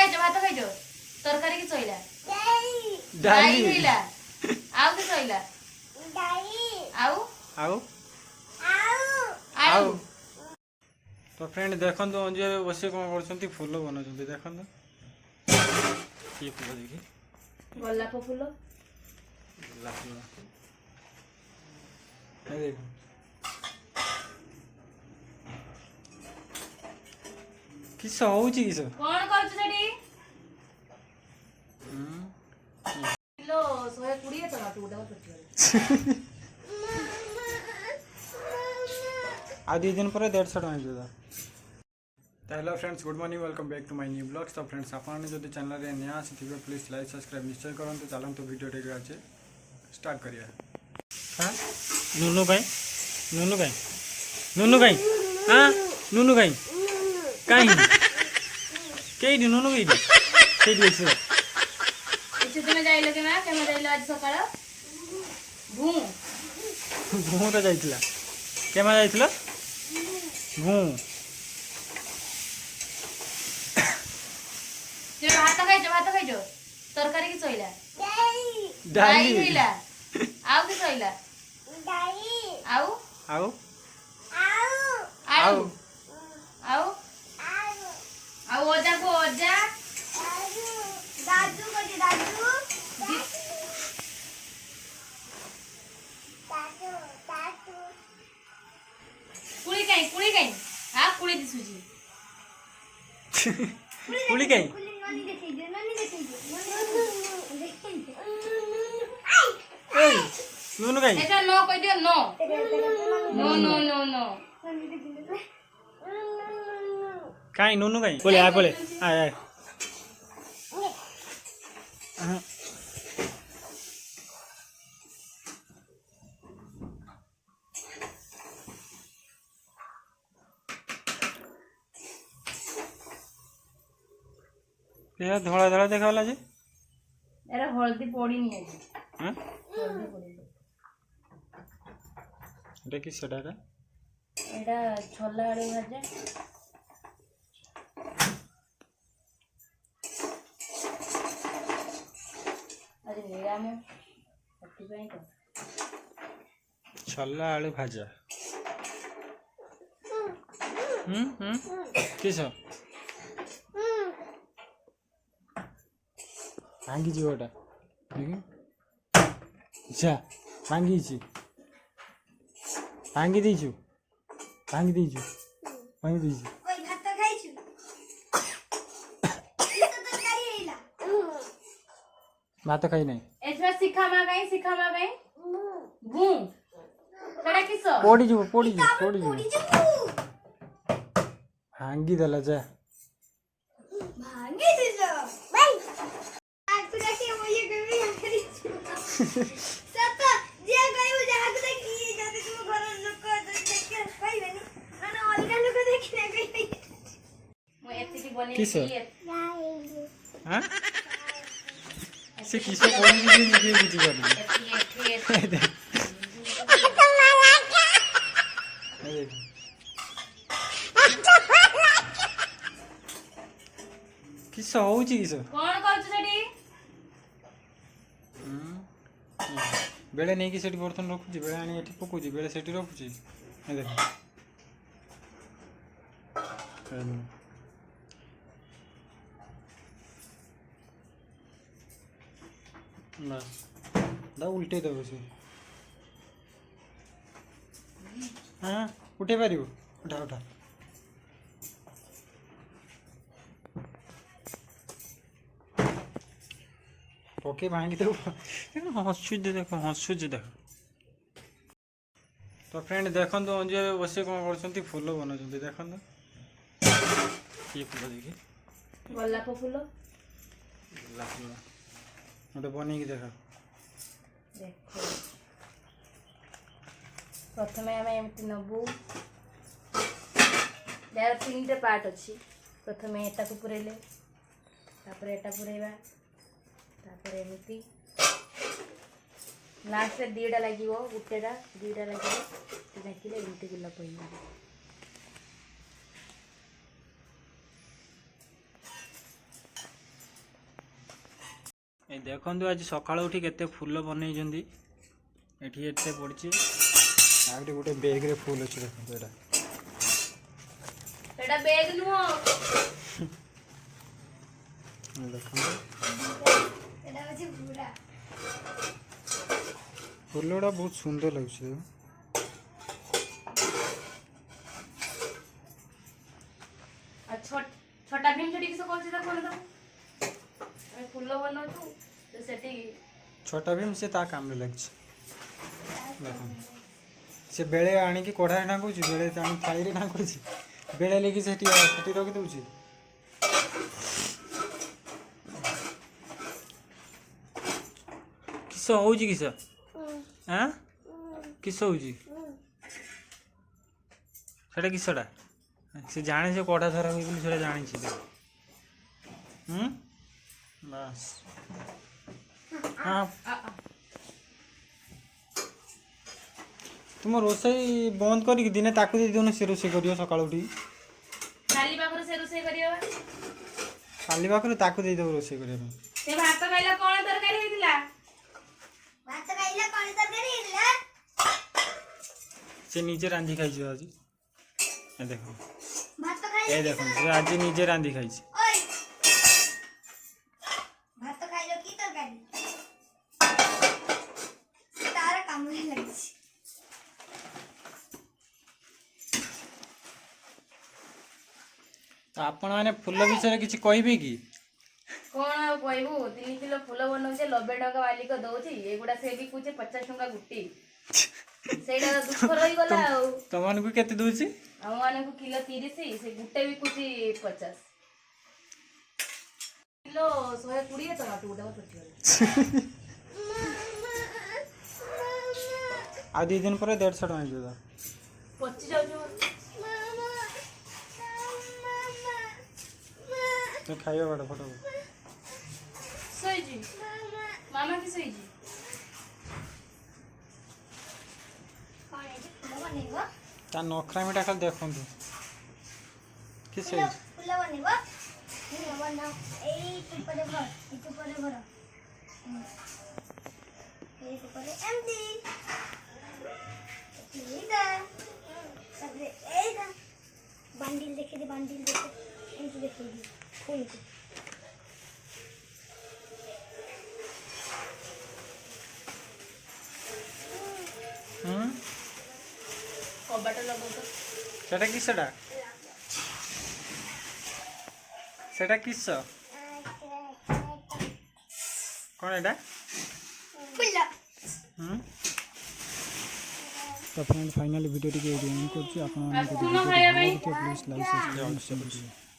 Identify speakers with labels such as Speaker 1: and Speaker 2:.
Speaker 1: ଖାଇଛ ତରକାରୀ କି ଶୋଇଲା ଡାଲି ହେଇଲା ଆଉ କି ଶୋଇଲା ଆଉ
Speaker 2: ଆଉ
Speaker 1: ଆଳୁ।
Speaker 2: तो फ्रेंड देखो अंजू बस कौन कर फूल बनाऊँ देखो ये फूल देखी
Speaker 1: गोलाप फूल
Speaker 2: गोलाप फूल देख किस होउची किस
Speaker 1: कौन करछ सेठी किलो 120 टका तू उडा करछ
Speaker 2: आ 2 दिन पर 150 टका जोदा। Hello friends good morning welcome back to my new blogs. तो फ्रेंड्स आपने जो चैनल रे नया आसीथिबे प्लीज लाइक सब्सक्राइब निश्चय करंतु। चलंतु वीडियो टे आछे स्टार्ट करिया। हां नुनु भाई हां नुनु भाई काई केई नुनु भाई केई दिसो
Speaker 1: इसे तुमे जाइलो के ना केमे जाइलो आज सकाळ भू
Speaker 2: तो जाइतला केमा जाइतला भू
Speaker 1: जे भात खाइजो तरकारी की सोइला
Speaker 2: डाली
Speaker 1: होइला आउ की सोइला आउ
Speaker 2: आउ
Speaker 1: आउ आउ आउ ओजा को ओजा दादू कुड़ी काई हां कुड़ी दिसुजी
Speaker 2: कुली काई नुनु काई
Speaker 1: एटा नो कह दियो नो
Speaker 2: काई नुनु काई बोले आ आय ये धोला धोला देखावला जे
Speaker 1: एरा हल्दी पड़ी नहीं है
Speaker 2: हां
Speaker 1: हल्दी पड़ी
Speaker 2: एटा की सेडारा
Speaker 1: एटा छोला आड़ू भाजा अरे मेरा में पट्टी पे तो
Speaker 2: छोला आलू भाजा किस भांगी जी ओटा अच्छा भांगी जी भांगी दीजु
Speaker 1: कोई भात खाइछु
Speaker 2: भात खाई नहीं
Speaker 1: एथरा सिखा मा गई भू तड़ा किसो
Speaker 2: पोड़ी जो भांगी दला जा
Speaker 1: भांगे दिसो भाई आज तो के मोये गमी आखरी सत जे गयो जहाग देखि जाते तुम घर लोक देख भाई बनी माने अलगा लोक देखि ना गई मो एतिकी बनी
Speaker 2: किस हां से किसे कोई भी नहीं बुझी पानी किस होउची किस
Speaker 1: कोन करछ सेठी
Speaker 2: बेले नहीं कि सेठी बर्तन रखुची बेले आनी एठी पकुची बेले सेठी रखुची ए देख बस दा उल्टे दो से हाँ उठे पारिबो उठा पके भांगी दो देखो हसुच देख। तो फ्रेंड देखो अंजू बस कौन कर फूल बनाऊँ देखो ये फूल देखी
Speaker 1: गोलाप फूल
Speaker 2: गोटे बन देख
Speaker 1: देखो प्रथम आम एमती नबू यार 3टे पार्ट अच्छी प्रथम एटा को पुरेले तापर एटा पुरेबा तापर एमती लास्ट रे 2टा लागिवो गुटेटा 2टा लागिवो देखिले एमती गोलाप होइबा
Speaker 2: ए देखंतु आज सकाळ उठी केते फूल बनैजंदी एठी एते पड़ची आउटे गोटे बैग रे फूल अछि देखंतु
Speaker 1: एटा बैग नुहो
Speaker 2: देखंतु
Speaker 1: एटा अछि पूरा
Speaker 2: फूलड़ा बहुत सुंदर लगछि
Speaker 1: छोटा भीम छड़ी किस कोन से कोन दो मैं फूल बनो छु तो सेठी
Speaker 2: छोटा भीम से ता काम रे लगछि से बेले आनी की कोढ़ा ना कहूँ बेले आनी थाई रे ना कहूँ बेले लेकिन सेठी रखी दूची किस होउची किस हाँ किस होउची सेटा किसटा से जाने से कोढ़ा धरा हुई बोली जानी बस हाँ तुम रोसई बंद करी दिने ताकू दे दोन से रोसई करियो सकाळ उठी
Speaker 1: खाली पाखरे से रोसई करियो
Speaker 2: खाली पाखरे ताकू दे दो रोसई करियो
Speaker 1: से भात खाइला कोन तरकारी हेतिला भात खाइला कोन तरकारी हेतिला
Speaker 2: से नीचे रांधी खाई छ आज ए देखो
Speaker 1: भात खाइला
Speaker 2: ए देखो से आज नीचे रांधी खाई छ
Speaker 1: ओय भात खाइलो की तरकारी तारा काम ही लगी
Speaker 2: तो आपण माने फूल विषय किछि कहबे की
Speaker 1: कोन कहबू 3 किलो फूल बनौ जे 90 टका वाली को दउची एगुडा से भी कुछ 50 टका गुट्टी सेडा दुख रही गला
Speaker 2: तमन को केते दोची
Speaker 1: हम माने को किलो 30 से गुट्टे भी कुछ 50 किलो 120 टका टूटा पटियो
Speaker 2: आ 2 दिन पर 150 टका जोदा
Speaker 1: 25 जाउ
Speaker 2: तो खाइयो बड़ा फोटो
Speaker 1: सोईजी मामा की सोईजी कौन है जी फूल बनेगो
Speaker 2: ता नखरा मिटा खाली देखंतु कि सही
Speaker 1: फूल बनेगो फूल बना एई ऊपर घर ऊपर घर एई ऊपर एमडी एईदा सबरे एईदा बंडल देखे दे एमडी देखे दे फूल को कबाट लगो तो
Speaker 2: सेटा किसटा सेटा किस कौन एटा
Speaker 1: फुल्ला
Speaker 2: तो फ्रेंड फाइनली वीडियो टिके एंड करछि आपन
Speaker 1: सुनो खाया भाई
Speaker 2: प्लीज लाइक सब्सक्राइब